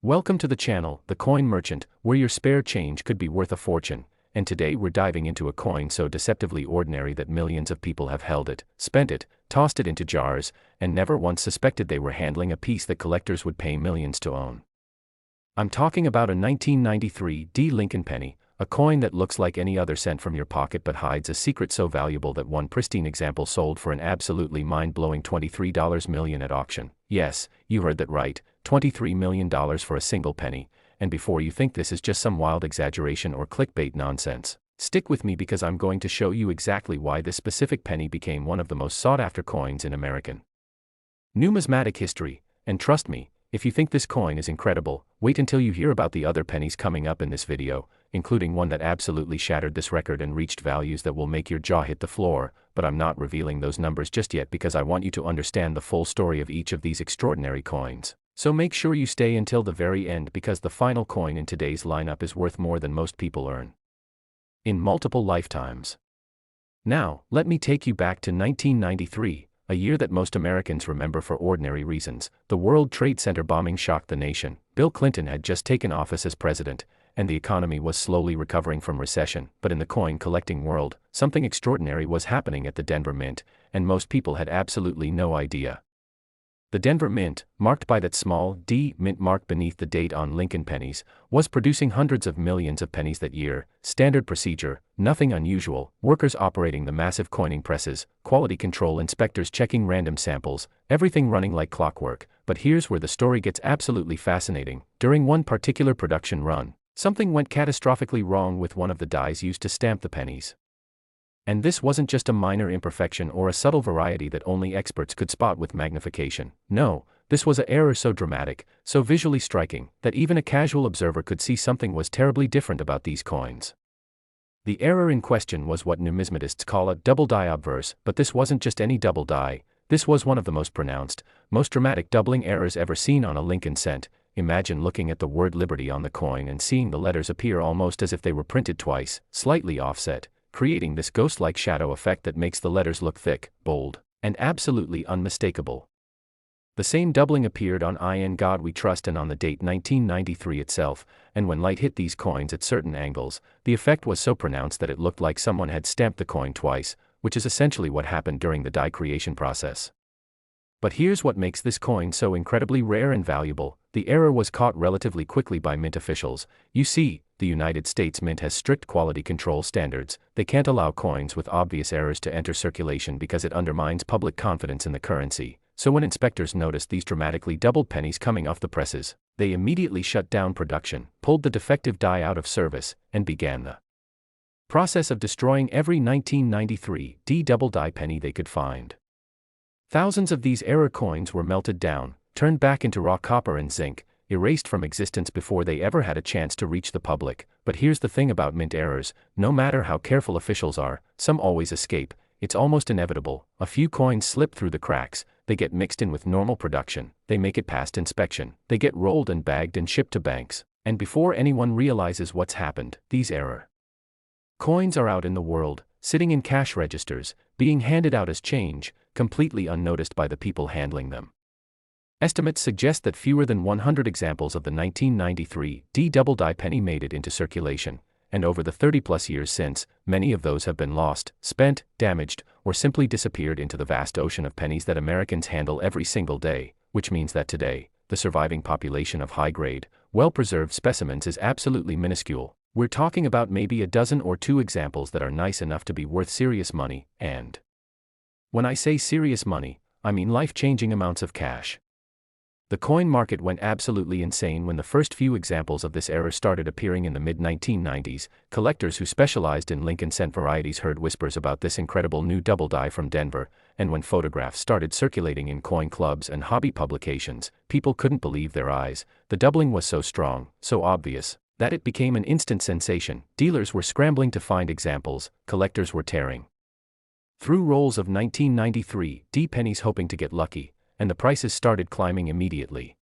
Welcome to the channel, The Coin Merchant, where your spare change could be worth a fortune, and today we're diving into a coin so deceptively ordinary that millions of people have held it, spent it, tossed it into jars, and never once suspected they were handling a piece that collectors would pay millions to own. I'm talking about a 1993 D Lincoln penny, a coin that looks like any other cent from your pocket but hides a secret so valuable that one pristine example sold for an absolutely mind-blowing $23 million at auction. Yes, you heard that right, $23 million for a single penny, and before you think this is just some wild exaggeration or clickbait nonsense, stick with me because I'm going to show you exactly why this specific penny became one of the most sought-after coins in American numismatic history. And trust me, if you think this coin is incredible, wait until you hear about the other pennies coming up in this video, including one that absolutely shattered this record and reached values that will make your jaw hit the floor, but I'm not revealing those numbers just yet because I want you to understand the full story of each of these extraordinary coins. So make sure you stay until the very end because the final coin in today's lineup is worth more than most people earn in multiple lifetimes. Now, let me take you back to 1993. A year that most Americans remember for ordinary reasons. The World Trade Center bombing shocked the nation. Bill Clinton had just taken office as president, and the economy was slowly recovering from recession. But in the coin-collecting world, something extraordinary was happening at the Denver Mint, and most people had absolutely no idea. The Denver Mint, marked by that small D mint mark beneath the date on Lincoln pennies, was producing hundreds of millions of pennies that year. Standard procedure, nothing unusual, workers operating the massive coining presses, quality control inspectors checking random samples, everything running like clockwork. But here's where the story gets absolutely fascinating. During one particular production run, something went catastrophically wrong with one of the dies used to stamp the pennies. And this wasn't just a minor imperfection or a subtle variety that only experts could spot with magnification. No, this was an error so dramatic, so visually striking, that even a casual observer could see something was terribly different about these coins. The error in question was what numismatists call a double die obverse, but this wasn't just any double die. This was one of the most pronounced, most dramatic doubling errors ever seen on a Lincoln cent. Imagine looking at the word Liberty on the coin and seeing the letters appear almost as if they were printed twice, slightly offset, creating this ghost-like shadow effect that makes the letters look thick, bold, and absolutely unmistakable. The same doubling appeared on In God We Trust and on the date 1993 itself, and when light hit these coins at certain angles, the effect was so pronounced that it looked like someone had stamped the coin twice, which is essentially what happened during the die creation process. But here's what makes this coin so incredibly rare and valuable. The error was caught relatively quickly by mint officials. You see, the United States Mint has strict quality control standards. They can't allow coins with obvious errors to enter circulation because it undermines public confidence in the currency. So when inspectors noticed these dramatically doubled pennies coming off the presses, they immediately shut down production, pulled the defective die out of service, and began the process of destroying every 1993 D double die penny they could find. Thousands of these error coins were melted down, turned back into raw copper and zinc, erased from existence before they ever had a chance to reach the public. But here's the thing about mint errors, no matter how careful officials are, some always escape. It's almost inevitable. A few coins slip through the cracks, they get mixed in with normal production, they make it past inspection, they get rolled and bagged and shipped to banks, and before anyone realizes what's happened, these error coins are out in the world, sitting in cash registers, being handed out as change, completely unnoticed by the people handling them. Estimates suggest that fewer than 100 examples of the 1993 D double die penny made it into circulation, and over the 30-plus years since, many of those have been lost, spent, damaged, or simply disappeared into the vast ocean of pennies that Americans handle every single day, which means that today, the surviving population of high-grade, well-preserved specimens is absolutely minuscule. We're talking about maybe a dozen or two examples that are nice enough to be worth serious money, and when I say serious money, I mean life-changing amounts of cash. The coin market went absolutely insane when the first few examples of this error started appearing in the mid-1990s. Collectors who specialized in Lincoln cent varieties heard whispers about this incredible new double die from Denver, and when photographs started circulating in coin clubs and hobby publications, people couldn't believe their eyes. The doubling was so strong, so obvious, that it became an instant sensation. Dealers were scrambling to find examples, collectors were tearing through rolls of 1993 D pennies hoping to get lucky, and the prices started climbing immediately.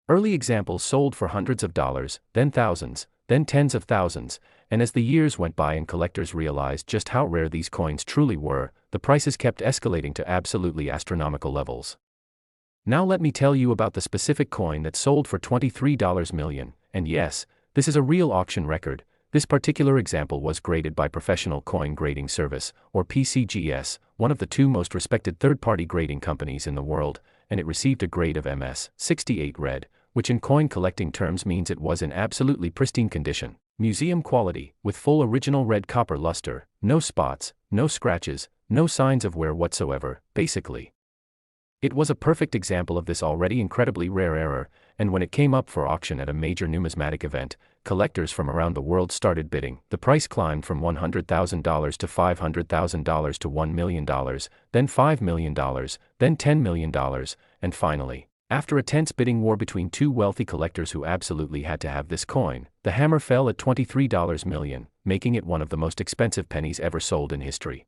Early examples sold for hundreds of dollars, then thousands, then tens of thousands, and as the years went by and collectors realized just how rare these coins truly were, the prices kept escalating to absolutely astronomical levels. Now let me tell you about the specific coin that sold for $23 million, and yes, this is a real auction record. This particular example was graded by Professional Coin Grading Service, or PCGS, one of the two most respected third-party grading companies in the world, and it received a grade of MS 68 red, which in coin collecting terms means it was in absolutely pristine condition, museum quality, with full original red copper luster, no spots, no scratches, no signs of wear whatsoever, basically. It was a perfect example of this already incredibly rare error, and when it came up for auction at a major numismatic event, collectors from around the world started bidding. The price climbed from $100,000 to $500,000 to $1 million, then $5 million, then $10 million, and finally, after a tense bidding war between two wealthy collectors who absolutely had to have this coin, the hammer fell at $23 million, making it one of the most expensive pennies ever sold in history.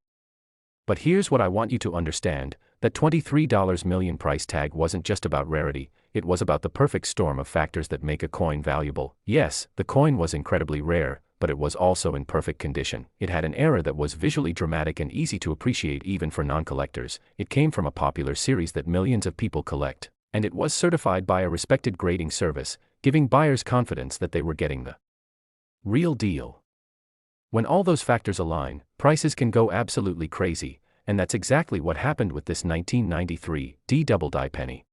But here's what I want you to understand, that $23 million price tag wasn't just about rarity, it was about the perfect storm of factors that make a coin valuable. Yes, the coin was incredibly rare, but it was also in perfect condition. It had an era that was visually dramatic and easy to appreciate even for non-collectors. It came from a popular series that millions of people collect, and it was certified by a respected grading service, giving buyers confidence that they were getting the real deal. When all those factors align, prices can go absolutely crazy, and that's exactly what happened with this 1993 D double die penny.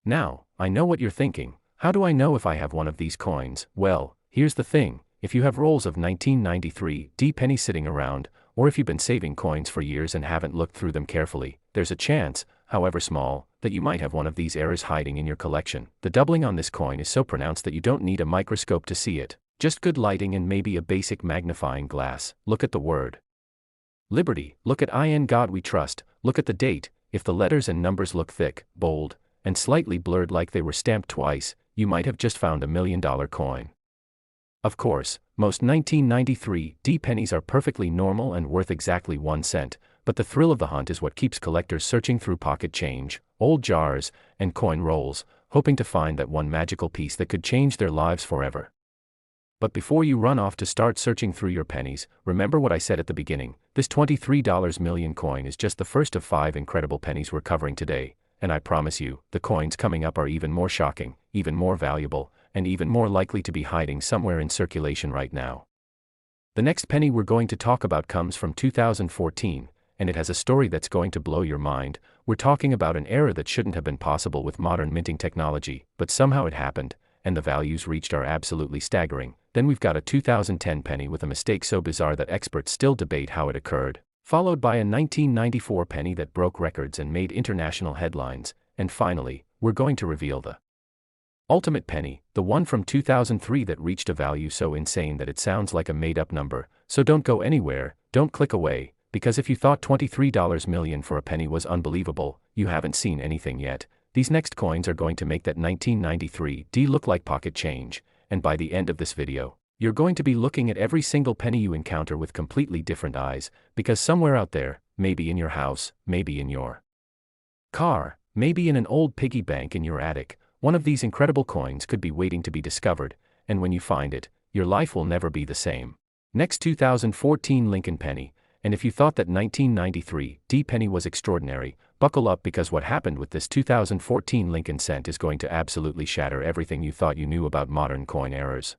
Now, I know what you're thinking, how do I know if I have one of these coins? Well, here's the thing, if you have rolls of 1993 D pennies sitting around, or if you've been saving coins for years and haven't looked through them carefully, there's a chance, however small, that you might have one of these errors hiding in your collection. The doubling on this coin is so pronounced that you don't need a microscope to see it. Just good lighting and maybe a basic magnifying glass. Look at the word Liberty, look at In God We Trust, look at the date. If the letters and numbers look thick, bold, and slightly blurred like they were stamped twice, you might have just found $1 million coin. Of course, most 1993 D pennies are perfectly normal and worth exactly 1 cent, but the thrill of the hunt is what keeps collectors searching through pocket change, old jars, and coin rolls, hoping to find that one magical piece that could change their lives forever. But before you run off to start searching through your pennies, remember what I said at the beginning, this $23 million coin is just the first of 5 incredible pennies we're covering today, and I promise you, the coins coming up are even more shocking, even more valuable, and even more likely to be hiding somewhere in circulation right now. The next penny we're going to talk about comes from 2014, and it has a story that's going to blow your mind. We're talking about an era that shouldn't have been possible with modern minting technology, but somehow it happened, and the values reached are absolutely staggering. Then we've got a 2010 penny with a mistake so bizarre that experts still debate how it occurred, followed by a 1994 penny that broke records and made international headlines, and finally, we're going to reveal the ultimate penny, the one from 2003 that reached a value so insane that it sounds like a made-up number. So don't go anywhere, don't click away, because if you thought $23 million for a penny was unbelievable, you haven't seen anything yet. These next coins are going to make that 1993 D look like pocket change, and by the end of this video, you're going to be looking at every single penny you encounter with completely different eyes, because somewhere out there, maybe in your house, maybe in your car, maybe in an old piggy bank in your attic, one of these incredible coins could be waiting to be discovered, and when you find it, your life will never be the same. Next, 2014 Lincoln penny, and if you thought that 1993 D penny was extraordinary, buckle up, because what happened with this 2014 Lincoln cent is going to absolutely shatter everything you thought you knew about modern coin errors.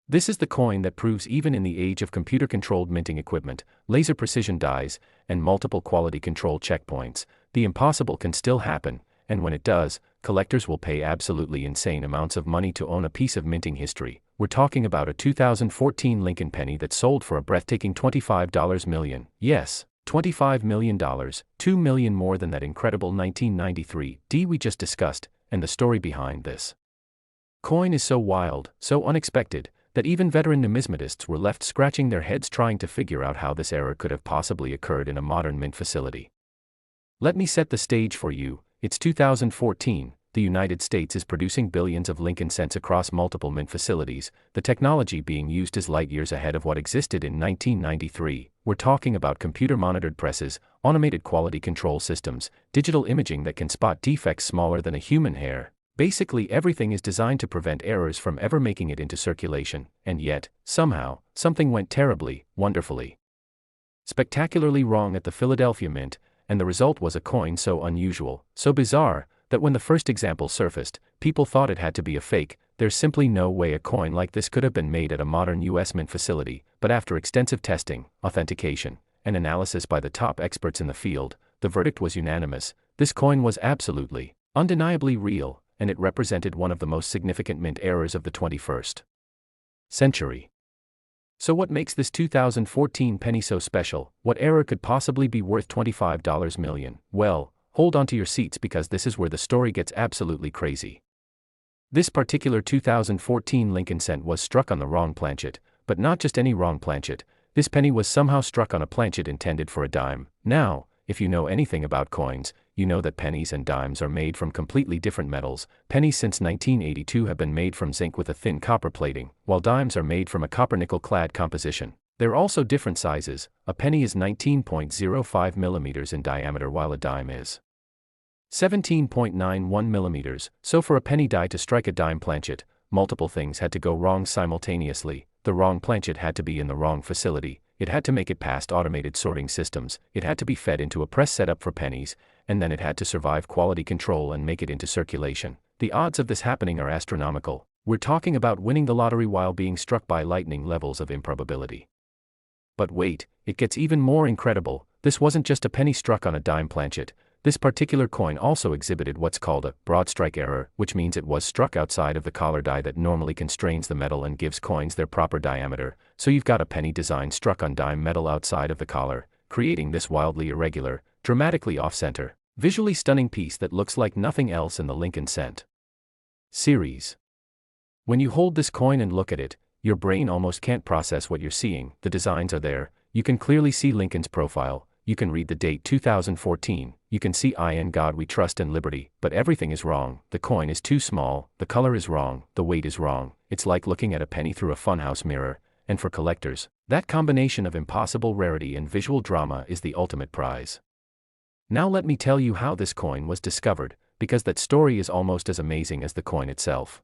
This is the coin that proves even in the age of computer-controlled minting equipment, laser precision dies, and multiple quality control checkpoints, the impossible can still happen, and when it does, collectors will pay absolutely insane amounts of money to own a piece of minting history. We're talking about a 2014 Lincoln penny that sold for a breathtaking $25 million. Yes, $25 million, $2 million more than that incredible 1993 D we just discussed, and the story behind this coin is so wild, so unexpected, that even veteran numismatists were left scratching their heads trying to figure out how this error could have possibly occurred in a modern mint facility. Let me set the stage for you. It's 2014, the United States is producing billions of Lincoln cents across multiple mint facilities, the technology being used is light years ahead of what existed in 1993. We're talking about computer-monitored presses, automated quality control systems, digital imaging that can spot defects smaller than a human hair. Basically everything is designed to prevent errors from ever making it into circulation, and yet, somehow, something went terribly, wonderfully, spectacularly wrong at the Philadelphia Mint, and the result was a coin so unusual, so bizarre, that when the first example surfaced, people thought it had to be a fake. There's simply no way a coin like this could have been made at a modern US mint facility, but after extensive testing, authentication, and analysis by the top experts in the field, the verdict was unanimous. This coin was absolutely, undeniably real, and it represented one of the most significant mint errors of the 21st century. So what makes this 2014 penny so special? What error could possibly be worth $25 million? Well, hold on to your seats because this is where the story gets absolutely crazy. This particular 2014 Lincoln cent was struck on the wrong planchet, but not just any wrong planchet. This penny was somehow struck on a planchet intended for a dime. Now, if you know anything about coins, you know that pennies and dimes are made from completely different metals. Pennies since 1982 have been made from zinc with a thin copper plating, while dimes are made from a copper-nickel clad composition. They're also different sizes. A penny is 19.05 millimeters in diameter while a dime is 17.91 millimeters. So for a penny die to strike a dime planchet, multiple things had to go wrong simultaneously. The wrong planchet had to be in the wrong facility, it had to make it past automated sorting systems, it had to be fed into a press setup for pennies, and then it had to survive quality control and make it into circulation. The odds of this happening are astronomical. We're talking about winning the lottery while being struck by lightning levels of improbability. But wait, it gets even more incredible. This wasn't just a penny struck on a dime planchet. This particular coin also exhibited what's called a broad strike error, which means it was struck outside of the collar die that normally constrains the metal and gives coins their proper diameter. So you've got a penny design struck on dime metal outside of the collar, creating this wildly irregular, dramatically off-center, visually stunning piece that looks like nothing else in the Lincoln cent series. When you hold this coin and look at it, your brain almost can't process what you're seeing. The designs are there. You can clearly see Lincoln's profile. You can read the date 2014, you can see "In God We Trust and Liberty," but everything is wrong. The coin is too small, the color is wrong, the weight is wrong. It's like looking at a penny through a funhouse mirror, and for collectors, that combination of impossible rarity and visual drama is the ultimate prize. Now let me tell you how this coin was discovered, because that story is almost as amazing as the coin itself.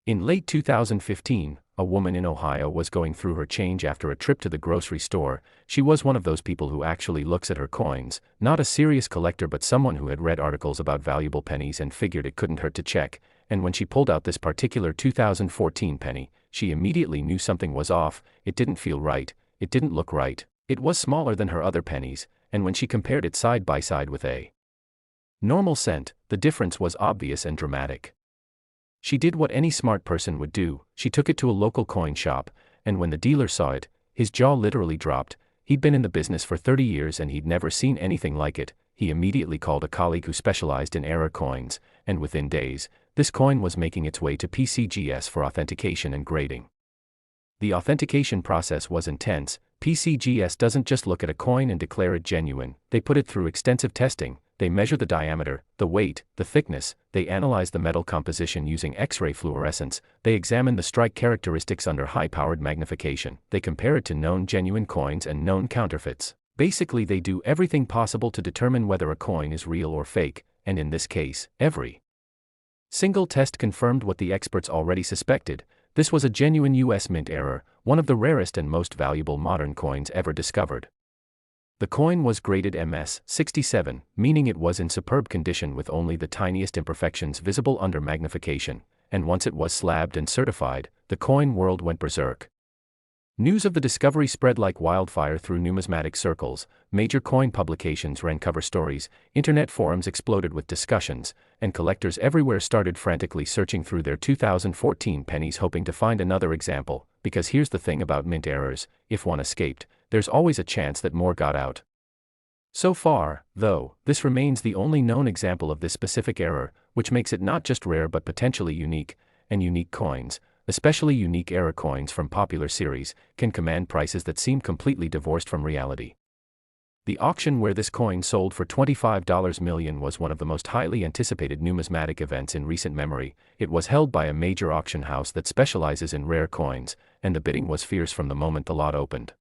In late 2015, a woman in Ohio was going through her change after a trip to the grocery store. She was one of those people who actually looks at her coins, not a serious collector but someone who had read articles about valuable pennies and figured it couldn't hurt to check. And when she pulled out this particular 2014 penny, she immediately knew something was off. It didn't feel right, it didn't look right, it was smaller than her other pennies, and when she compared it side by side with a normal cent, the difference was obvious and dramatic. She did what any smart person would do. She took it to a local coin shop, and when the dealer saw it, his jaw literally dropped. He'd been in the business for 30 years and he'd never seen anything like it. He immediately called a colleague who specialized in error coins, and within days, this coin was making its way to PCGS for authentication and grading. The authentication process was intense. PCGS doesn't just look at a coin and declare it genuine. They put it through extensive testing. They measure the diameter, the weight, the thickness, they analyze the metal composition using X-ray fluorescence, they examine the strike characteristics under high-powered magnification, they compare it to known genuine coins and known counterfeits. Basically they do everything possible to determine whether a coin is real or fake, and in this case, every single test confirmed what the experts already suspected. This was a genuine US mint error, one of the rarest and most valuable modern coins ever discovered. The coin was graded MS 67, meaning it was in superb condition with only the tiniest imperfections visible under magnification, and once it was slabbed and certified, the coin world went berserk. News of the discovery spread like wildfire through numismatic circles, major coin publications ran cover stories, internet forums exploded with discussions, and collectors everywhere started frantically searching through their 2014 pennies hoping to find another example, because here's the thing about mint errors, if one escaped, there's always a chance that more got out. So far, though, this remains the only known example of this specific error, which makes it not just rare but potentially unique, and unique coins, especially unique error coins from popular series, can command prices that seem completely divorced from reality. The auction where this coin sold for $25 million was one of the most highly anticipated numismatic events in recent memory. It was held by a major auction house that specializes in rare coins, and the bidding was fierce from the moment the lot opened.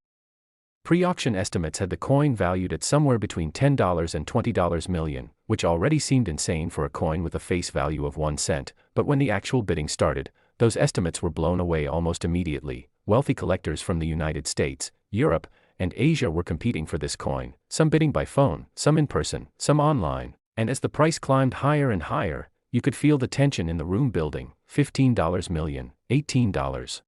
Pre-auction estimates had the coin valued at somewhere between $10 and $20 million, which already seemed insane for a coin with a face value of 1 cent, but when the actual bidding started, those estimates were blown away almost immediately. Wealthy collectors from the United States, Europe, and Asia were competing for this coin, some bidding by phone, some in person, some online. And as the price climbed higher and higher, you could feel the tension in the room building. $15 million, $18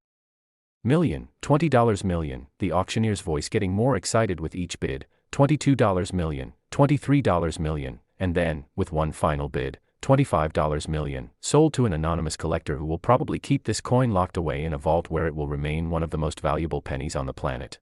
million, $20 million, the auctioneer's voice getting more excited with each bid. $22 million, $23 million, and then, with one final bid, $25 million, sold to an anonymous collector who will probably keep this coin locked away in a vault where it will remain one of the most valuable pennies on the planet.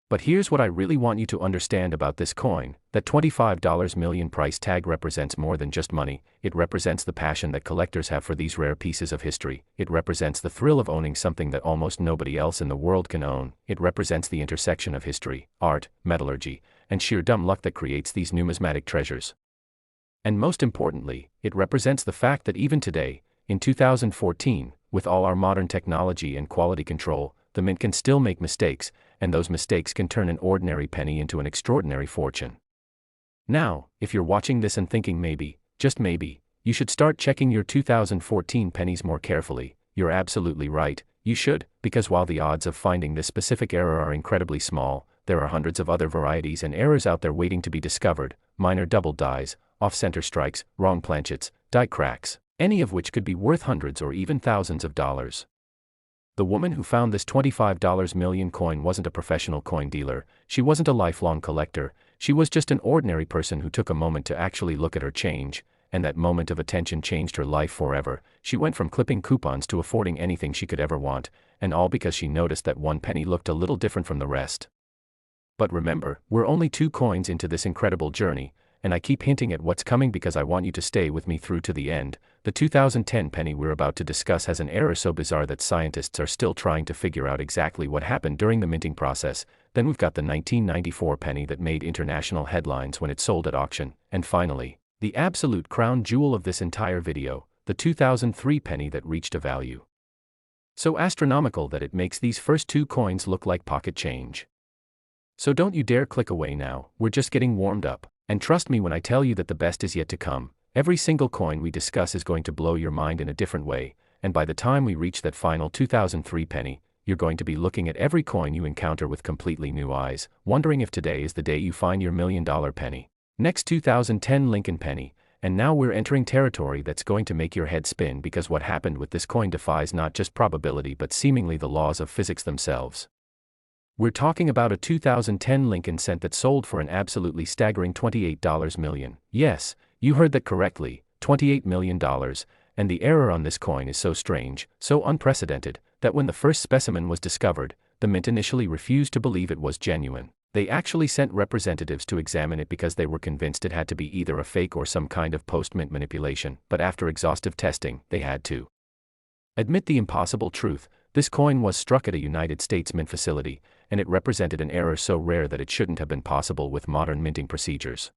But here's what I really want you to understand about this coin, that $25 million price tag represents more than just money. It represents the passion that collectors have for these rare pieces of history. It represents the thrill of owning something that almost nobody else in the world can own. It represents the intersection of history, art, metallurgy, and sheer dumb luck that creates these numismatic treasures. And most importantly, it represents the fact that even today, in 2014, with all our modern technology and quality control, the mint can still make mistakes, and those mistakes can turn an ordinary penny into an extraordinary fortune. Now, if you're watching this and thinking maybe, just maybe, you should start checking your 2014 pennies more carefully, you're absolutely right, you should, because while the odds of finding this specific error are incredibly small, there are hundreds of other varieties and errors out there waiting to be discovered: minor double dies, off-center strikes, wrong planchets, die cracks, any of which could be worth hundreds or even thousands of dollars. The woman who found this $25 million coin wasn't a professional coin dealer, she wasn't a lifelong collector, she was just an ordinary person who took a moment to actually look at her change, and that moment of attention changed her life forever. She went from clipping coupons to affording anything she could ever want, and all because she noticed that one penny looked a little different from the rest. But remember, we're only 2 coins into this incredible journey, and I keep hinting at what's coming because I want you to stay with me through to the end. The 2010 penny we're about to discuss has an error so bizarre that scientists are still trying to figure out exactly what happened during the minting process. Then we've got the 1994 penny that made international headlines when it sold at auction. And finally, the absolute crown jewel of this entire video, the 2003 penny that reached a value so astronomical that it makes these first 2 coins look like pocket change. So don't you dare click away now, we're just getting warmed up. And trust me when I tell you that the best is yet to come. Every single coin we discuss is going to blow your mind in a different way, and by the time we reach that final 2003 penny, you're going to be looking at every coin you encounter with completely new eyes, wondering if today is the day you find your $1 million penny. Next, 2010 Lincoln penny, and now we're entering territory that's going to make your head spin, because what happened with this coin defies not just probability but seemingly the laws of physics themselves. We're talking about a 2010 Lincoln cent that sold for an absolutely staggering $28 million. Yes, you heard that correctly, $28 million, and the error on this coin is so strange, so unprecedented, that when the first specimen was discovered, the mint initially refused to believe it was genuine. They actually sent representatives to examine it because they were convinced it had to be either a fake or some kind of post-mint manipulation, but after exhaustive testing, they had to admit the impossible truth: this coin was struck at a United States mint facility, and it represented an error so rare that it shouldn't have been possible with modern minting procedures.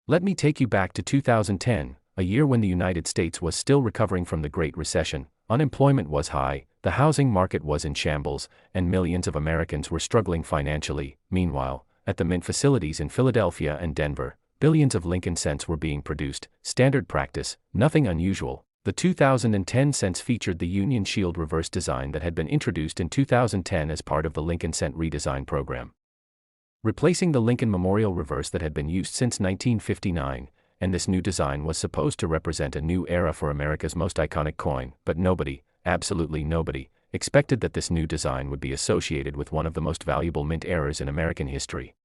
Let me take you back to 2010, a year when the United States was still recovering from the Great Recession, unemployment was high, the housing market was in shambles, and millions of Americans were struggling financially. Meanwhile, at the mint facilities in Philadelphia and Denver, billions of Lincoln cents were being produced, standard practice, nothing unusual. The 2010 cents featured the Union Shield reverse design that had been introduced in 2010 as part of the Lincoln Cent redesign program, replacing the Lincoln Memorial reverse that had been used since 1959, and this new design was supposed to represent a new era for America's most iconic coin, but nobody, absolutely nobody, expected that this new design would be associated with one of the most valuable mint errors in American history.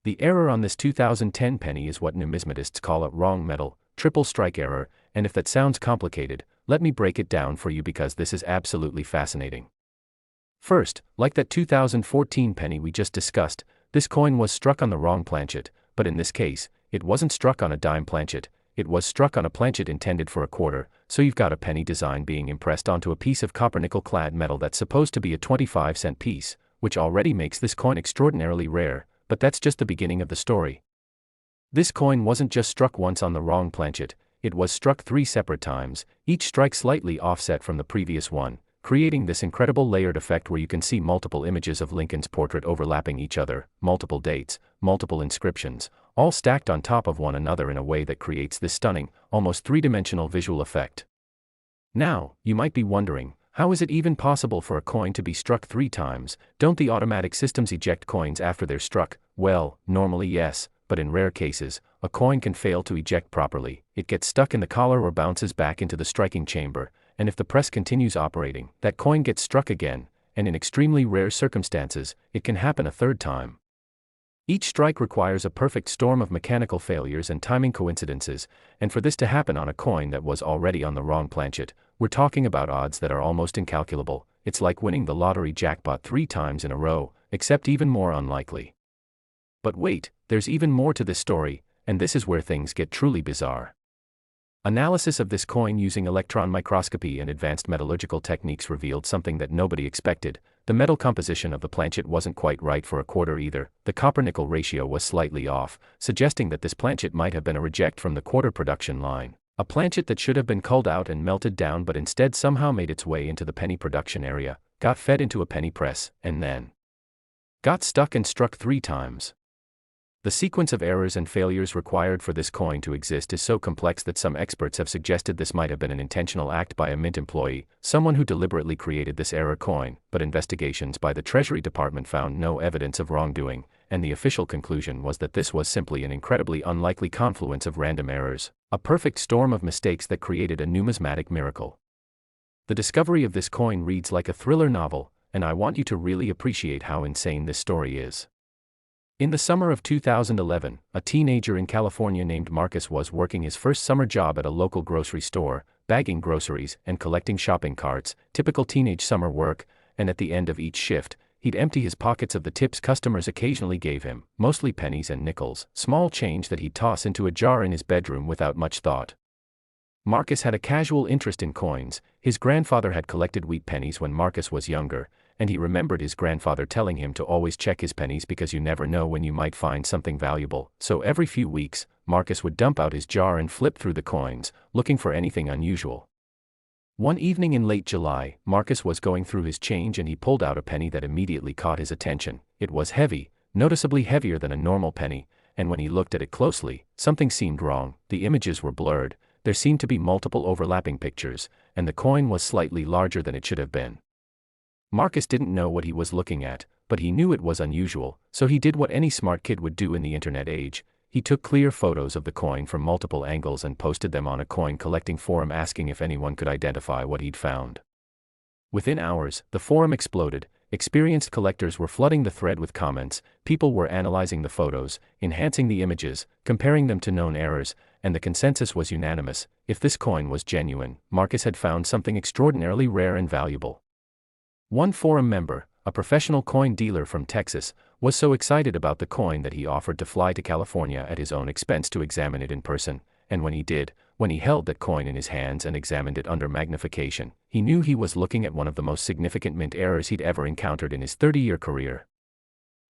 The error on this 2010 penny is what numismatists call a wrong metal, triple strike error, and if that sounds complicated, let me break it down for you because this is absolutely fascinating. First, like that 2014 penny we just discussed, this coin was struck on the wrong planchet, but in this case, it wasn't struck on a dime planchet, it was struck on a planchet intended for a quarter, so you've got a penny design being impressed onto a piece of copper nickel clad metal that's supposed to be a 25-cent piece, which already makes this coin extraordinarily rare, but that's just the beginning of the story. This coin wasn't just struck once on the wrong planchet, it was struck 3 separate times, each strike slightly offset from the previous one, creating this incredible layered effect where you can see multiple images of Lincoln's portrait overlapping each other, multiple dates, multiple inscriptions, all stacked on top of one another in a way that creates this stunning, almost 3-dimensional visual effect. Now, you might be wondering, how is it even possible for a coin to be struck 3 times? Don't the automatic systems eject coins after they're struck? Well, normally yes, but in rare cases, a coin can fail to eject properly. It gets stuck in the collar or bounces back into the striking chamber, and if the press continues operating, that coin gets struck again, and in extremely rare circumstances, it can happen a third time. Each strike requires a perfect storm of mechanical failures and timing coincidences, and for this to happen on a coin that was already on the wrong planchet, we're talking about odds that are almost incalculable. It's like winning the lottery jackpot 3 times in a row, except even more unlikely. But wait, there's even more to this story, and this is where things get truly bizarre. Analysis of this coin using electron microscopy and advanced metallurgical techniques revealed something that nobody expected. The metal composition of the planchet wasn't quite right for a quarter either. The copper-nickel ratio was slightly off, suggesting that this planchet might have been a reject from the quarter production line. A planchet that should have been culled out and melted down but instead somehow made its way into the penny production area, got fed into a penny press, and then got stuck and struck 3 times. The sequence of errors and failures required for this coin to exist is so complex that some experts have suggested this might have been an intentional act by a mint employee, someone who deliberately created this error coin, but investigations by the Treasury Department found no evidence of wrongdoing, and the official conclusion was that this was simply an incredibly unlikely confluence of random errors, a perfect storm of mistakes that created a numismatic miracle. The discovery of this coin reads like a thriller novel, and I want you to really appreciate how insane this story is. In the summer of 2011, a teenager in California named Marcus was working his first summer job at a local grocery store, bagging groceries and collecting shopping carts, typical teenage summer work, and at the end of each shift, he'd empty his pockets of the tips customers occasionally gave him, mostly pennies and nickels, small change that he'd toss into a jar in his bedroom without much thought. Marcus had a casual interest in coins. His grandfather had collected wheat pennies when Marcus was younger, and he remembered his grandfather telling him to always check his pennies because you never know when you might find something valuable. So every few weeks, Marcus would dump out his jar and flip through the coins, looking for anything unusual. One evening in late July, Marcus was going through his change and he pulled out a penny that immediately caught his attention. It was heavy, noticeably heavier than a normal penny, and when he looked at it closely, something seemed wrong. The images were blurred, there seemed to be multiple overlapping pictures, and the coin was slightly larger than it should have been. Marcus didn't know what he was looking at, but he knew it was unusual, so he did what any smart kid would do in the internet age. He took clear photos of the coin from multiple angles and posted them on a coin collecting forum asking if anyone could identify what he'd found. Within hours, the forum exploded. Experienced collectors were flooding the thread with comments, people were analyzing the photos, enhancing the images, comparing them to known errors, and the consensus was unanimous. If this coin was genuine, Marcus had found something extraordinarily rare and valuable. One forum member, a professional coin dealer from Texas, was so excited about the coin that he offered to fly to California at his own expense to examine it in person, and when he did, when he held that coin in his hands and examined it under magnification, he knew he was looking at one of the most significant mint errors he'd ever encountered in his 30-year career.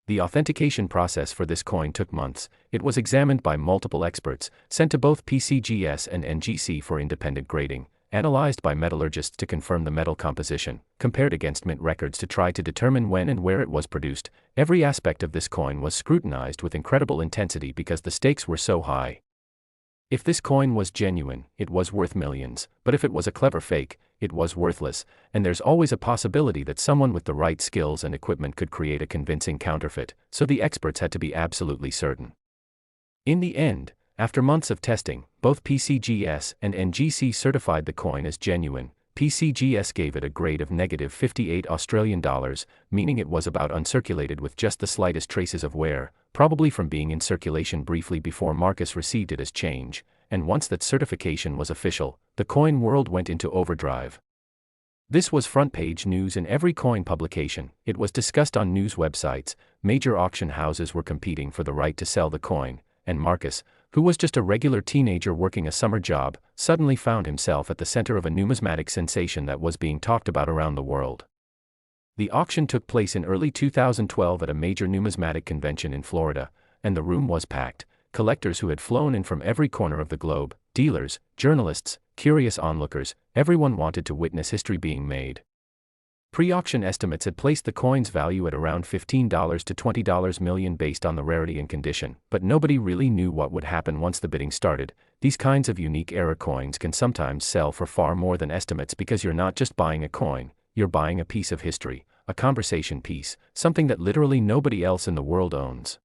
The authentication process for this coin took months. It was examined by multiple experts, sent to both PCGS and NGC for independent grading, analyzed by metallurgists to confirm the metal composition, compared against mint records to try to determine when and where it was produced. Every aspect of this coin was scrutinized with incredible intensity because the stakes were so high. If this coin was genuine, it was worth millions, but if it was a clever fake, it was worthless, and there's always a possibility that someone with the right skills and equipment could create a convincing counterfeit, so the experts had to be absolutely certain. In the end, after months of testing, both PCGS and NGC certified the coin as genuine. PCGS gave it a grade of -58 Australian dollars, meaning it was about uncirculated with just the slightest traces of wear, probably from being in circulation briefly before Marcus received it as change, and once that certification was official, the coin world went into overdrive. This was front-page news in every coin publication. It was discussed on news websites. Major auction houses were competing for the right to sell the coin, and Marcus, who was just a regular teenager working a summer job, suddenly found himself at the center of a numismatic sensation that was being talked about around the world. The auction took place in early 2012 at a major numismatic convention in Florida, and the room was packed. Collectors who had flown in from every corner of the globe, dealers, journalists, curious onlookers, everyone wanted to witness history being made. Pre-auction estimates had placed the coin's value at around $15 to $20 million based on the rarity and condition, but nobody really knew what would happen once the bidding started. These kinds of unique error coins can sometimes sell for far more than estimates because you're not just buying a coin, you're buying a piece of history, a conversation piece, something that literally nobody else in the world owns.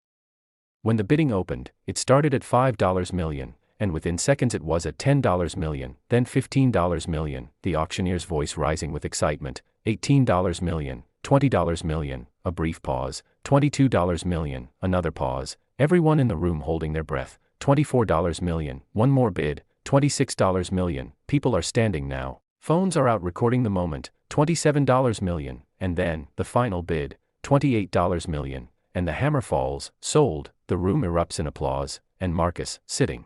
When the bidding opened, it started at $5 million, and within seconds it was at $10 million, then $15 million, the auctioneer's voice rising with excitement, $18 million, $20 million, a brief pause, $22 million, another pause, everyone in the room holding their breath, $24 million, one more bid, $26 million, people are standing now, phones are out recording the moment, $27 million, and then, the final bid, $28 million, and the hammer falls, sold, the room erupts in applause, and Marcus, sitting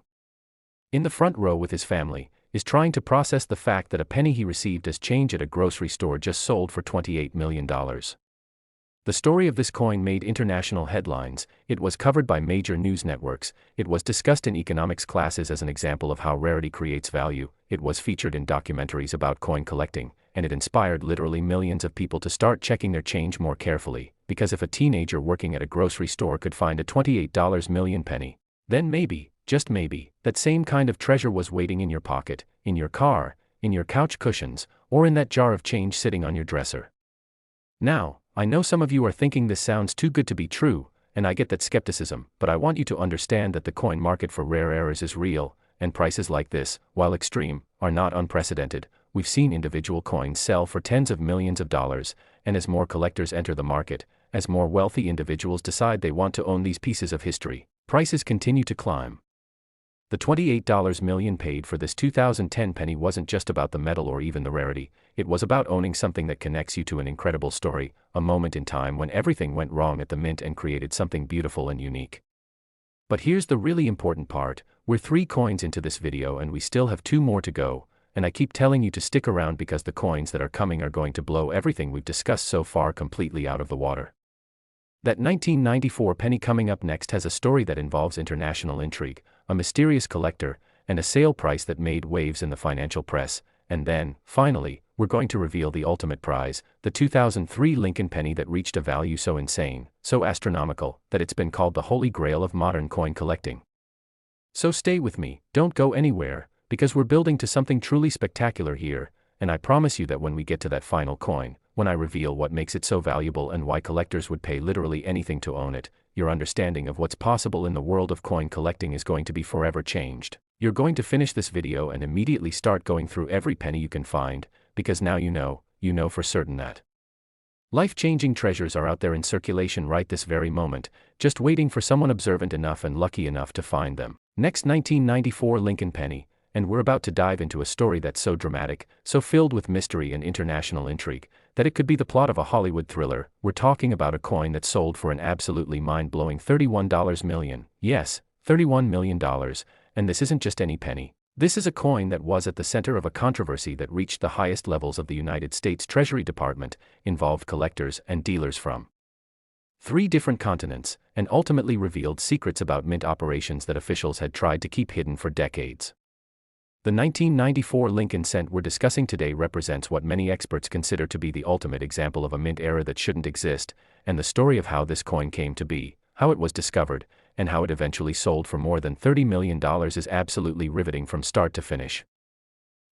in the front row with his family, is trying to process the fact that a penny he received as change at a grocery store just sold for $28 million. The story of this coin made international headlines, it was covered by major news networks, it was discussed in economics classes as an example of how rarity creates value, it was featured in documentaries about coin collecting, and it inspired literally millions of people to start checking their change more carefully, because if a teenager working at a grocery store could find a $28 million penny, then maybe, just maybe, that same kind of treasure was waiting in your pocket, in your car, in your couch cushions, or in that jar of change sitting on your dresser. Now, I know some of you are thinking this sounds too good to be true, and I get that skepticism, but I want you to understand that the coin market for rare errors is real, and prices like this, while extreme, are not unprecedented. We've seen individual coins sell for tens of millions of dollars, and as more collectors enter the market, as more wealthy individuals decide they want to own these pieces of history, prices continue to climb. The $28 million paid for this 2010 penny wasn't just about the metal or even the rarity, it was about owning something that connects you to an incredible story, a moment in time when everything went wrong at the mint and created something beautiful and unique. But here's the really important part, we're 3 coins into this video and we still have 2 more to go, and I keep telling you to stick around because the coins that are coming are going to blow everything we've discussed so far completely out of the water. That 1994 penny coming up next has a story that involves international intrigue, a mysterious collector, and a sale price that made waves in the financial press, and then, finally, we're going to reveal the ultimate prize, the 2003 Lincoln penny that reached a value so insane, so astronomical, that it's been called the holy grail of modern coin collecting. So stay with me, don't go anywhere, because we're building to something truly spectacular here, and I promise you that when we get to that final coin, when I reveal what makes it so valuable and why collectors would pay literally anything to own it, your understanding of what's possible in the world of coin collecting is going to be forever changed. You're going to finish this video and immediately start going through every penny you can find, because now you know for certain that life-changing treasures are out there in circulation right this very moment, just waiting for someone observant enough and lucky enough to find them. Next, 1994 Lincoln penny, and we're about to dive into a story that's so dramatic, so filled with mystery and international intrigue, that it could be the plot of a Hollywood thriller. We're talking about a coin that sold for an absolutely mind-blowing $31 million. Yes, $31 million, and this isn't just any penny. This is a coin that was at the center of a controversy that reached the highest levels of the United States Treasury Department, involved collectors and dealers from 3 different continents, and ultimately revealed secrets about mint operations that officials had tried to keep hidden for decades. The 1994 Lincoln cent we're discussing today represents what many experts consider to be the ultimate example of a mint error that shouldn't exist, and the story of how this coin came to be, how it was discovered, and how it eventually sold for more than $30 million is absolutely riveting from start to finish.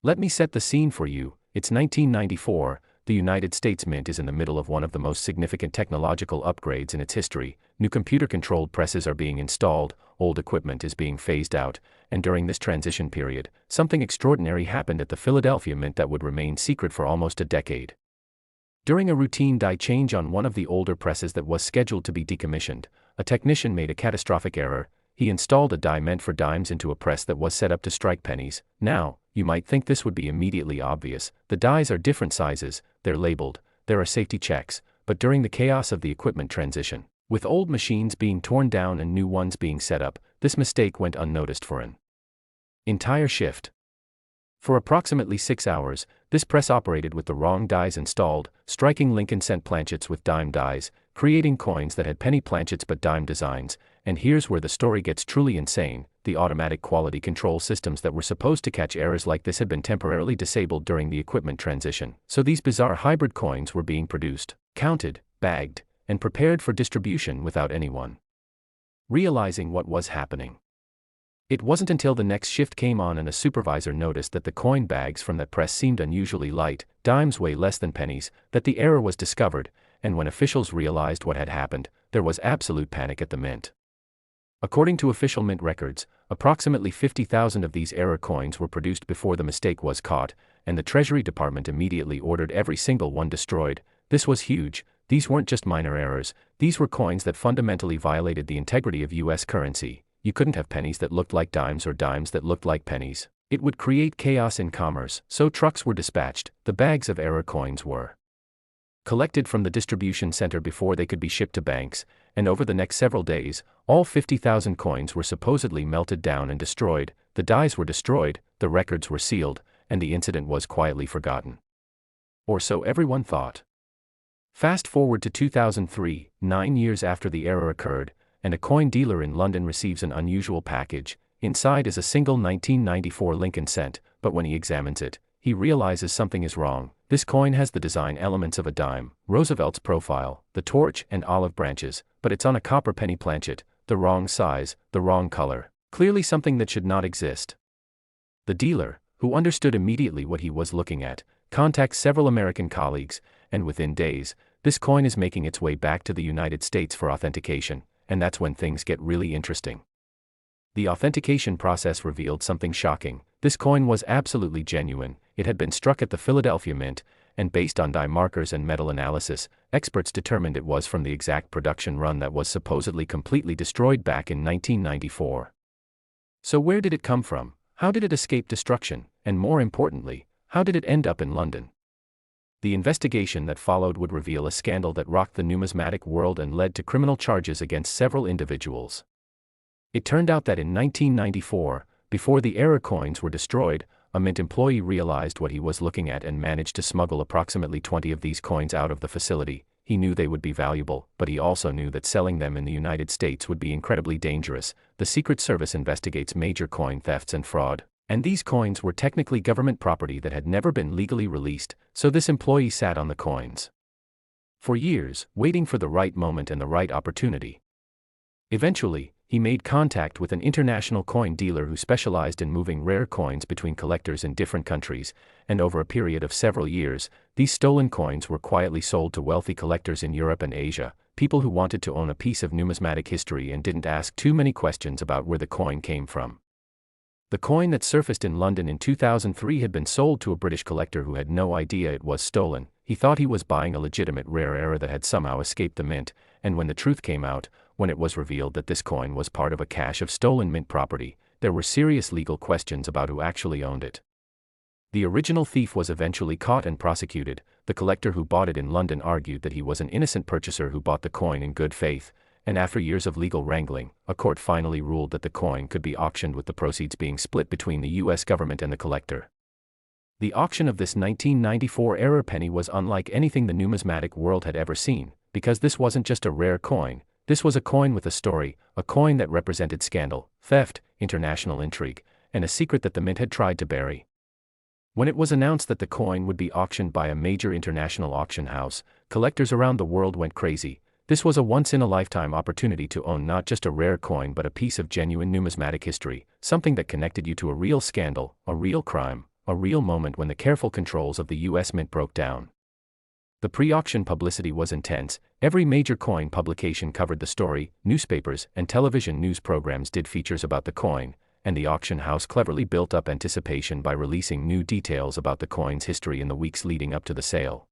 Let me set the scene for you. It's 1994, the United States Mint is in the middle of one of the most significant technological upgrades in its history. New computer-controlled presses are being installed, old equipment is being phased out, and during this transition period, something extraordinary happened at the Philadelphia Mint that would remain secret for almost a decade. During a routine die change on one of the older presses that was scheduled to be decommissioned, a technician made a catastrophic error. He installed a die meant for dimes into a press that was set up to strike pennies. Now, you might think this would be immediately obvious. The dies are different sizes, they're labeled, there are safety checks, but during the chaos of the equipment transition, with old machines being torn down and new ones being set up, this mistake went unnoticed for an entire shift. For approximately 6 hours, this press operated with the wrong dies installed, striking Lincoln cent planchets with dime dies, creating coins that had penny planchets but dime designs. And here's where the story gets truly insane. The automatic quality control systems that were supposed to catch errors like this had been temporarily disabled during the equipment transition. So these bizarre hybrid coins were being produced, counted, bagged, and prepared for distribution without anyone realizing what was happening. It wasn't until the next shift came on and a supervisor noticed that the coin bags from that press seemed unusually light, dimes weigh less than pennies, that the error was discovered, and when officials realized what had happened, there was absolute panic at the mint. According to official mint records, approximately 50,000 of these error coins were produced before the mistake was caught, and the Treasury Department immediately ordered every single one destroyed. This was huge. These weren't just minor errors, these were coins that fundamentally violated the integrity of US currency. You couldn't have pennies that looked like dimes or dimes that looked like pennies. It would create chaos in commerce, so trucks were dispatched. The bags of error coins were collected from the distribution center before they could be shipped to banks, and over the next several days, all 50,000 coins were supposedly melted down and destroyed. The dies were destroyed, the records were sealed, and the incident was quietly forgotten. Or so everyone thought. Fast forward to 2003, 9 years after the error occurred, and a coin dealer in London receives an unusual package. Inside is a single 1994 Lincoln cent, but when he examines it, he realizes something is wrong. This coin has the design elements of a dime, Roosevelt's profile, the torch and olive branches, but it's on a copper penny planchet, the wrong size, the wrong color, clearly something that should not exist. The dealer, who understood immediately what he was looking at, contacts several American colleagues, and within days, this coin is making its way back to the United States for authentication, and that's when things get really interesting. The authentication process revealed something shocking. This coin was absolutely genuine. It had been struck at the Philadelphia Mint, and based on die markers and metal analysis, experts determined it was from the exact production run that was supposedly completely destroyed back in 1994. So where did it come from? How did it escape destruction? And more importantly, how did it end up in London? The investigation that followed would reveal a scandal that rocked the numismatic world and led to criminal charges against several individuals. It turned out that in 1994, before the error coins were destroyed, a mint employee realized what he was looking at and managed to smuggle approximately 20 of these coins out of the facility. He knew they would be valuable, but he also knew that selling them in the United States would be incredibly dangerous. The Secret Service investigates major coin thefts and fraud, and these coins were technically government property that had never been legally released, so this employee sat on the coins for years, waiting for the right moment and the right opportunity. Eventually, he made contact with an international coin dealer who specialized in moving rare coins between collectors in different countries, and over a period of several years, these stolen coins were quietly sold to wealthy collectors in Europe and Asia, people who wanted to own a piece of numismatic history and didn't ask too many questions about where the coin came from. The coin that surfaced in London in 2003 had been sold to a British collector who had no idea it was stolen. He thought he was buying a legitimate rare error that had somehow escaped the mint, and when the truth came out, when it was revealed that this coin was part of a cache of stolen mint property, there were serious legal questions about who actually owned it. The original thief was eventually caught and prosecuted. The collector who bought it in London argued that he was an innocent purchaser who bought the coin in good faith, and after years of legal wrangling, a court finally ruled that the coin could be auctioned with the proceeds being split between the US government and the collector. The auction of this 1994 error penny was unlike anything the numismatic world had ever seen, because this wasn't just a rare coin. This was a coin with a story, a coin that represented scandal, theft, international intrigue, and a secret that the mint had tried to bury. When it was announced that the coin would be auctioned by a major international auction house, collectors around the world went crazy. This was a once-in-a-lifetime opportunity to own not just a rare coin but a piece of genuine numismatic history, something that connected you to a real scandal, a real crime, a real moment when the careful controls of the US Mint broke down. The pre-auction publicity was intense. Every major coin publication covered the story, newspapers and television news programs did features about the coin, and the auction house cleverly built up anticipation by releasing new details about the coin's history in the weeks leading up to the sale.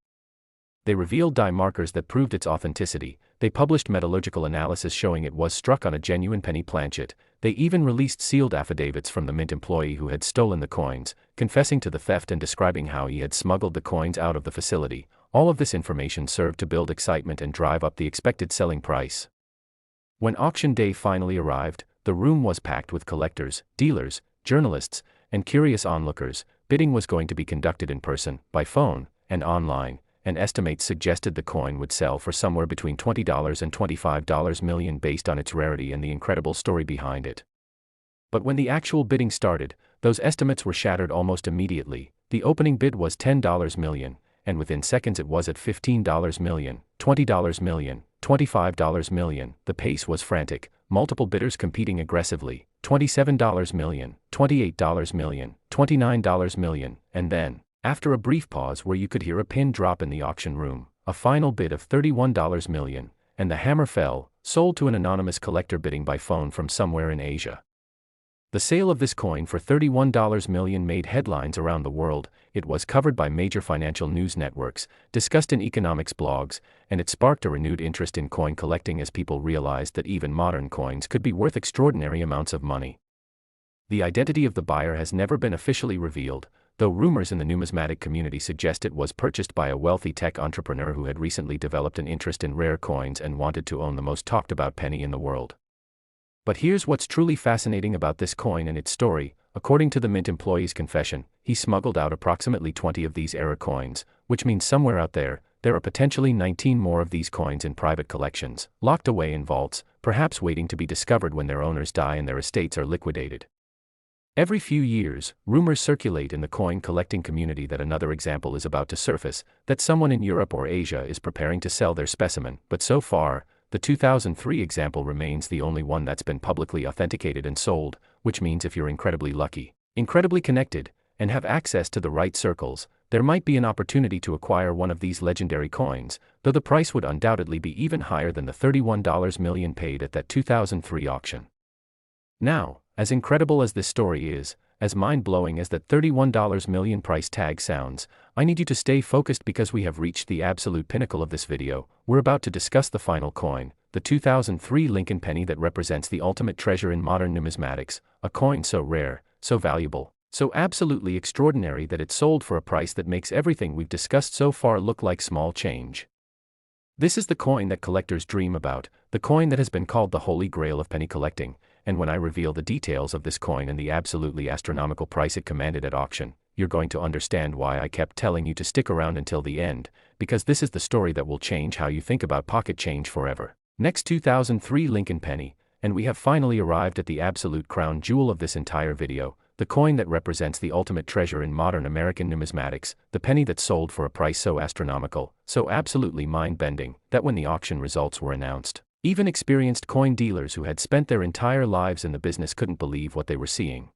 They revealed die markers that proved its authenticity. They published metallurgical analysis showing it was struck on a genuine penny planchet. They even released sealed affidavits from the mint employee who had stolen the coins, confessing to the theft and describing how he had smuggled the coins out of the facility. All of this information served to build excitement and drive up the expected selling price. When auction day finally arrived, the room was packed with collectors, dealers, journalists, and curious onlookers. Bidding was going to be conducted in person, by phone, and online, and estimates suggested the coin would sell for somewhere between $20 and $25 million based on its rarity and the incredible story behind it. But when the actual bidding started, those estimates were shattered almost immediately. The opening bid was $10 million, and within seconds it was at $15 million, $20 million, $25 million. The pace was frantic, multiple bidders competing aggressively, $27 million, $28 million, $29 million, and then, after a brief pause where you could hear a pin drop in the auction room, a final bid of $31 million, and the hammer fell. sold to an anonymous collector bidding by phone from somewhere in Asia. The sale of this coin for $31 million made headlines around the world. It was covered by major financial news networks, discussed in economics blogs, and it sparked a renewed interest in coin collecting as people realized that even modern coins could be worth extraordinary amounts of money. The identity of the buyer has never been officially revealed, though rumors in the numismatic community suggest it was purchased by a wealthy tech entrepreneur who had recently developed an interest in rare coins and wanted to own the most talked about penny in the world. But here's what's truly fascinating about this coin and its story. According to the mint employee's confession, he smuggled out approximately 20 of these error coins, which means somewhere out there are potentially 19 more of these coins in private collections, locked away in vaults, perhaps waiting to be discovered when their owners die and their estates are liquidated. Every few years, rumors circulate in the coin collecting community that another example is about to surface, that someone in Europe or Asia is preparing to sell their specimen, but so far, the 2003 example remains the only one that's been publicly authenticated and sold, which means if you're incredibly lucky, incredibly connected, and have access to the right circles, there might be an opportunity to acquire one of these legendary coins, though the price would undoubtedly be even higher than the $31 million paid at that 2003 auction. Now, as incredible as this story is, as mind-blowing as that $31 million price tag sounds, I need you to stay focused because we have reached the absolute pinnacle of this video. We're about to discuss the final coin, the 2003 Lincoln penny that represents the ultimate treasure in modern numismatics, a coin so rare, so valuable, so absolutely extraordinary that it sold for a price that makes everything we've discussed so far look like small change. This is the coin that collectors dream about, the coin that has been called the Holy Grail of penny collecting, and when I reveal the details of this coin and the absolutely astronomical price it commanded at auction, you're going to understand why I kept telling you to stick around until the end, because this is the story that will change how you think about pocket change forever. Next, 2003 Lincoln penny, and we have finally arrived at the absolute crown jewel of this entire video, the coin that represents the ultimate treasure in modern American numismatics, the penny that sold for a price so astronomical, so absolutely mind-bending, that when the auction results were announced, even experienced coin dealers who had spent their entire lives in the business couldn't believe what they were seeing.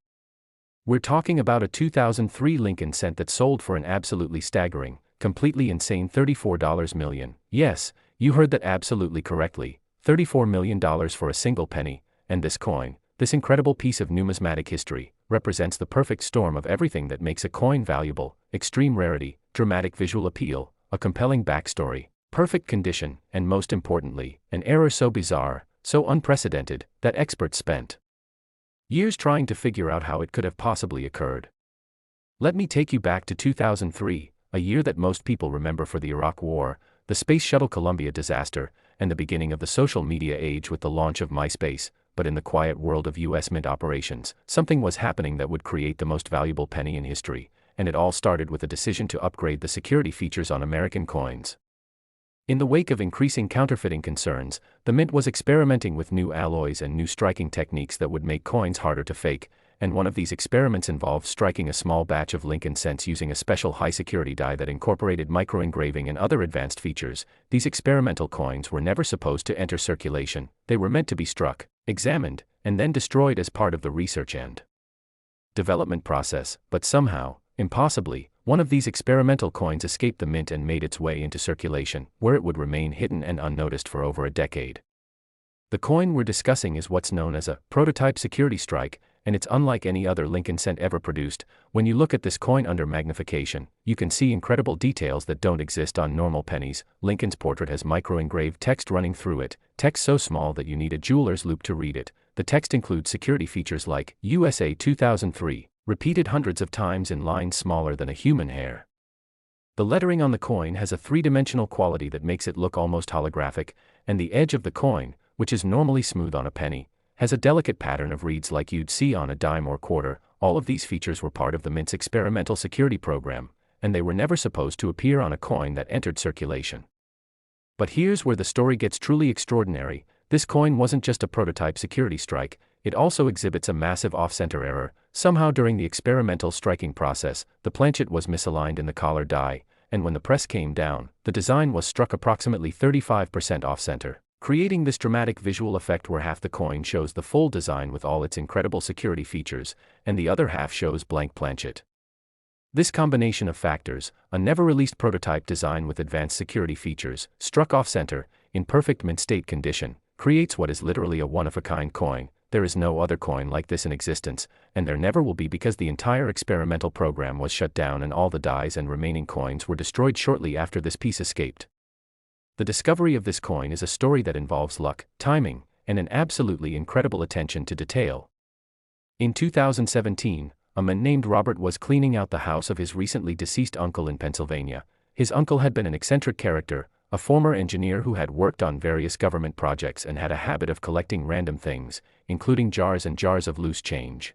We're talking about a 2003 Lincoln cent that sold for an absolutely staggering, completely insane $34 million. Yes, you heard that absolutely correctly, $34 million for a single penny, and this coin, this incredible piece of numismatic history, represents the perfect storm of everything that makes a coin valuable: extreme rarity, dramatic visual appeal, a compelling backstory, perfect condition, and most importantly, an error so bizarre, so unprecedented, that experts spent years trying to figure out how it could have possibly occurred. Let me take you back to 2003, a year that most people remember for the Iraq War, the Space Shuttle Columbia disaster, and the beginning of the social media age with the launch of MySpace. But in the quiet world of US Mint operations, something was happening that would create the most valuable penny in history, and it all started with a decision to upgrade the security features on American coins. In the wake of increasing counterfeiting concerns, the Mint was experimenting with new alloys and new striking techniques that would make coins harder to fake, and one of these experiments involved striking a small batch of Lincoln cents using a special high-security die that incorporated microengraving and other advanced features. These experimental coins were never supposed to enter circulation. They were meant to be struck, examined, and then destroyed as part of the research and development process, but somehow, impossibly, one of these experimental coins escaped the Mint and made its way into circulation, where it would remain hidden and unnoticed for over a decade. The coin we're discussing is what's known as a prototype security strike, and it's unlike any other Lincoln cent ever produced. When you look at this coin under magnification, you can see incredible details that don't exist on normal pennies. Lincoln's portrait has micro-engraved text running through it, text so small that you need a jeweler's loupe to read it. The text includes security features like USA 2003, repeated hundreds of times in lines smaller than a human hair. The lettering on the coin has a three-dimensional quality that makes it look almost holographic, and the edge of the coin, which is normally smooth on a penny, has a delicate pattern of reeds like you'd see on a dime or quarter. All of these features were part of the Mint's experimental security program, and they were never supposed to appear on a coin that entered circulation. But here's where the story gets truly extraordinary. This coin wasn't just a prototype security strike, it also exhibits a massive off-center error. Somehow during the experimental striking process, the planchet was misaligned in the collar die, and when the press came down, the design was struck approximately 35% off-center, creating this dramatic visual effect where half the coin shows the full design with all its incredible security features, and the other half shows blank planchet. This combination of factors, a never-released prototype design with advanced security features, struck off-center, in perfect mint state condition, creates what is literally a one-of-a-kind coin. There is no other coin like this in existence, and there never will be, because the entire experimental program was shut down and all the dies and remaining coins were destroyed shortly after this piece escaped. The discovery of this coin is a story that involves luck, timing, and an absolutely incredible attention to detail. In 2017, a man named Robert was cleaning out the house of his recently deceased uncle in Pennsylvania. His uncle had been an eccentric character, a former engineer who had worked on various government projects and had a habit of collecting random things, including jars and jars of loose change.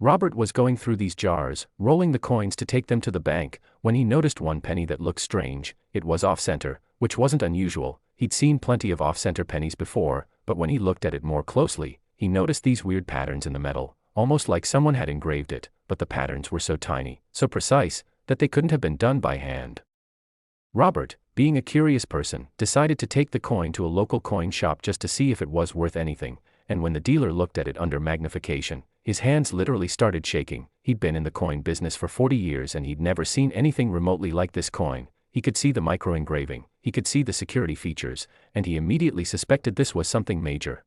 Robert was going through these jars, rolling the coins to take them to the bank, when he noticed one penny that looked strange. It was off-center, which wasn't unusual. He'd seen plenty of off-center pennies before, but when he looked at it more closely, he noticed these weird patterns in the metal, almost like someone had engraved it, but the patterns were so tiny, so precise, that they couldn't have been done by hand. Robert, being a curious person, decided to take the coin to a local coin shop just to see if it was worth anything, and when the dealer looked at it under magnification, his hands literally started shaking. He'd been in the coin business for 40 years and he'd never seen anything remotely like this coin. He could see the micro-engraving, he could see the security features, and he immediately suspected this was something major.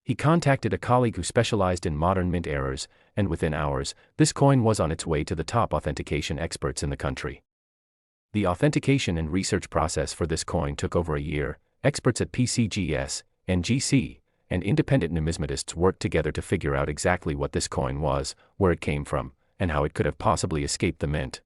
He contacted a colleague who specialized in modern mint errors, and within hours, this coin was on its way to the top authentication experts in the country. The authentication and research process for this coin took over a year. Experts at PCGS, NGC, and independent numismatists worked together to figure out exactly what this coin was, where it came from, and how it could have possibly escaped the mint.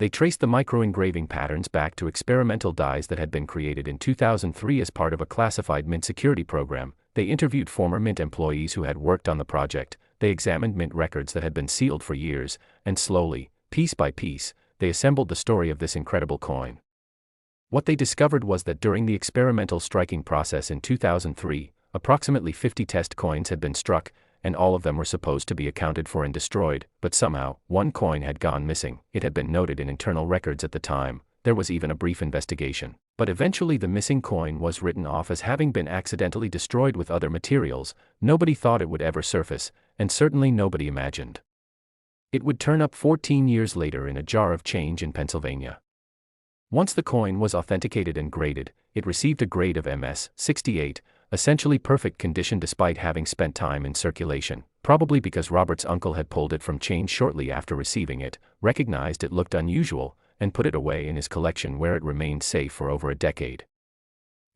They traced the micro-engraving patterns back to experimental dies that had been created in 2003 as part of a classified mint security program. They interviewed former mint employees who had worked on the project. They examined mint records that had been sealed for years, and slowly, piece by piece, they assembled the story of this incredible coin. What they discovered was that during the experimental striking process in 2003, approximately 50 test coins had been struck, and all of them were supposed to be accounted for and destroyed, but somehow, one coin had gone missing. It had been noted in internal records at the time. There was even a brief investigation, but eventually the missing coin was written off as having been accidentally destroyed with other materials. Nobody thought it would ever surface, and certainly nobody imagined it would turn up 14 years later in a jar of change in Pennsylvania. Once the coin was authenticated and graded, it received a grade of MS 68, essentially perfect condition despite having spent time in circulation, probably because Robert's uncle had pulled it from change shortly after receiving it, recognized it looked unusual, and put it away in his collection where it remained safe for over a decade.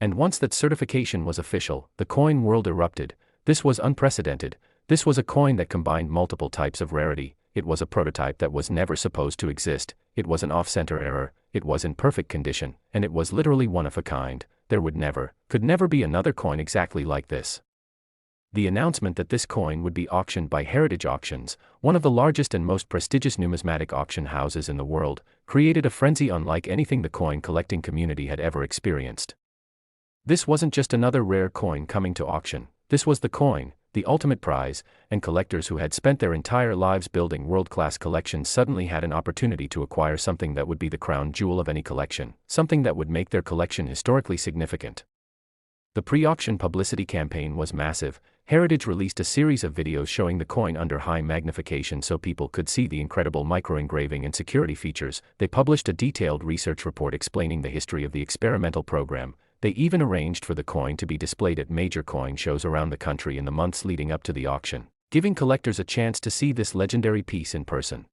And once that certification was official, the coin world erupted. This was unprecedented. This was a coin that combined multiple types of rarity. It was a prototype that was never supposed to exist. It was an off-center error. It was in perfect condition, and it was literally one of a kind. There could never be another coin exactly like this. The announcement that this coin would be auctioned by Heritage Auctions, one of the largest and most prestigious numismatic auction houses in the world, created a frenzy unlike anything the coin collecting community had ever experienced. This wasn't just another rare coin coming to auction. This was the coin, the ultimate prize, and collectors who had spent their entire lives building world-class collections suddenly had an opportunity to acquire something that would be the crown jewel of any collection, something that would make their collection historically significant. The pre-auction publicity campaign was massive. Heritage released a series of videos showing the coin under high magnification so people could see the incredible micro-engraving and security features. They published a detailed research report explaining the history of the experimental program. They even arranged for the coin to be displayed at major coin shows around the country in the months leading up to the auction, giving collectors a chance to see this legendary piece in person.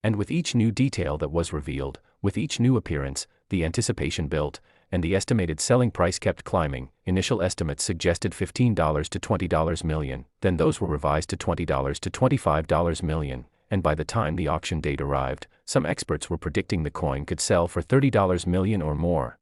And with each new detail that was revealed, with each new appearance, the anticipation built, and the estimated selling price kept climbing. Initial estimates suggested $15 to $20 million, then those were revised to $20 to $25 million, and by the time the auction date arrived, some experts were predicting the coin could sell for $30 million or more.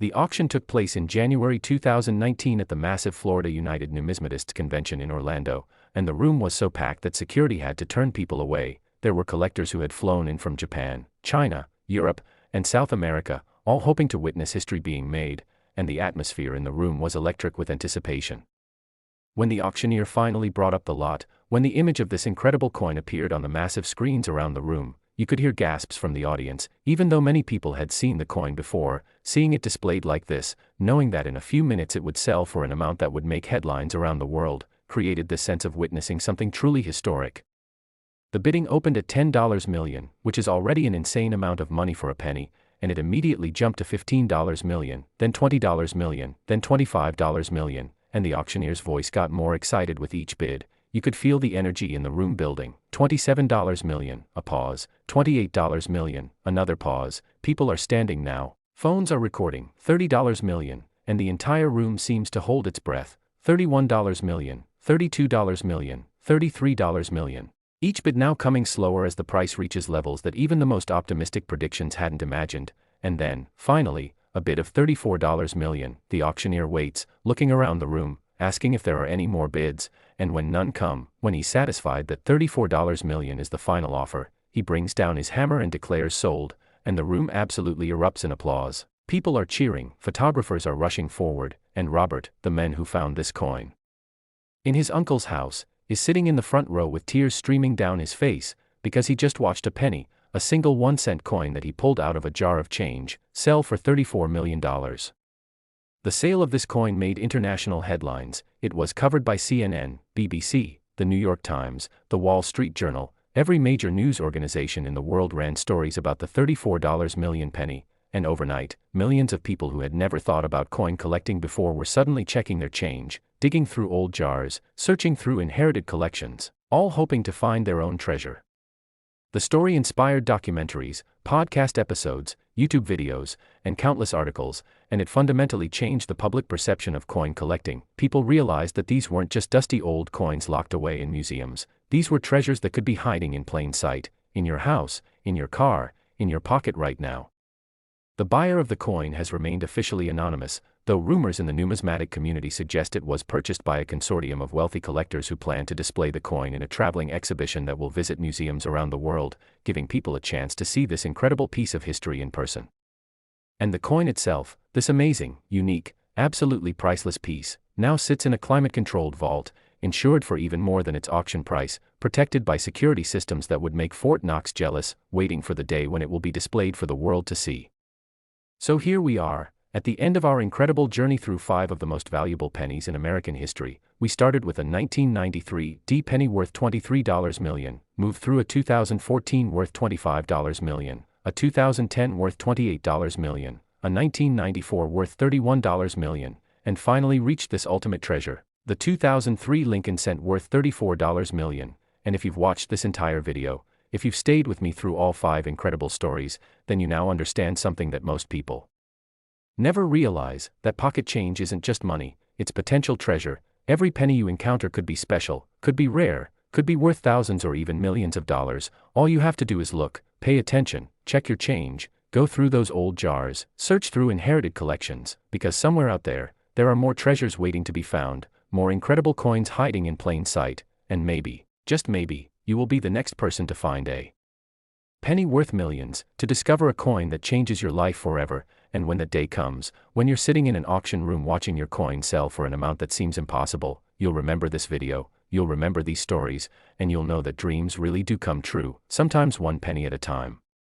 The auction took place in January 2019 at the massive Florida United Numismatists Convention in Orlando, and the room was so packed that security had to turn people away. There were collectors who had flown in from Japan, China, Europe, and South America, all hoping to witness history being made, and the atmosphere in the room was electric with anticipation. When the auctioneer finally brought up the lot, when the image of this incredible coin appeared on the massive screens around the room, you could hear gasps from the audience. Even though many people had seen the coin before, seeing it displayed like this, knowing that in a few minutes it would sell for an amount that would make headlines around the world, created this sense of witnessing something truly historic. The bidding opened at $10 million, which is already an insane amount of money for a penny, and it immediately jumped to $15 million, then $20 million, then $25 million, and the auctioneer's voice got more excited with each bid. You could feel the energy in the room building. $27 million, a pause. $28 million, another pause. People are standing now. Phones are recording. $30 million, and the entire room seems to hold its breath. $31 million, $32 million, $33 million. Each bid now coming slower as the price reaches levels that even the most optimistic predictions hadn't imagined. And then, finally, a bid of $34 million. The auctioneer waits, looking around the room, asking if there are any more bids, and when none come, when he's satisfied that $34 million is the final offer, he brings down his hammer and declares sold, and the room absolutely erupts in applause. People are cheering, photographers are rushing forward, and Robert, the man who found this coin in his uncle's house, is sitting in the front row with tears streaming down his face, because he just watched a penny, a single 1-cent coin that he pulled out of a jar of change, sell for $34 million. The sale of this coin made international headlines. It was covered by CNN, BBC, the New York Times, the Wall Street Journal. Every major news organization in the world ran stories about the $34 million penny, and overnight, millions of people who had never thought about coin collecting before were suddenly checking their change, digging through old jars, searching through inherited collections, all hoping to find their own treasure. The story inspired documentaries, podcast episodes, YouTube videos, and countless articles, and it fundamentally changed the public perception of coin collecting. People realized that these weren't just dusty old coins locked away in museums. These were treasures that could be hiding in plain sight, in your house, in your car, in your pocket right now. The buyer of the coin has remained officially anonymous, though rumors in the numismatic community suggest it was purchased by a consortium of wealthy collectors who plan to display the coin in a traveling exhibition that will visit museums around the world, giving people a chance to see this incredible piece of history in person. And the coin itself, this amazing, unique, absolutely priceless piece, now sits in a climate-controlled vault, insured for even more than its auction price, protected by security systems that would make Fort Knox jealous, waiting for the day when it will be displayed for the world to see. So here we are, at the end of our incredible journey through 5 of the most valuable pennies in American history. We started with a 1993 D penny worth $23 million, moved through a 2014 worth $25 million, a 2010 worth $28 million, a 1994 worth $31 million, and finally reached this ultimate treasure, the 2003 Lincoln cent worth $34 million. And if you've watched this entire video, if you've stayed with me through all 5 incredible stories, then you now understand something that most people never realize, that pocket change isn't just money, it's potential treasure. Every penny you encounter could be special, could be rare, could be worth thousands or even millions of dollars. All you have to do is look, pay attention, check your change, go through those old jars, search through inherited collections, because somewhere out there are more treasures waiting to be found, more incredible coins hiding in plain sight, and maybe, just maybe, you will be the next person to find a penny worth millions, to discover a coin that changes your life forever. And when that day comes, when you're sitting in an auction room watching your coin sell for an amount that seems impossible, you'll remember this video, you'll remember these stories, and you'll know that dreams really do come true, sometimes one penny at a time.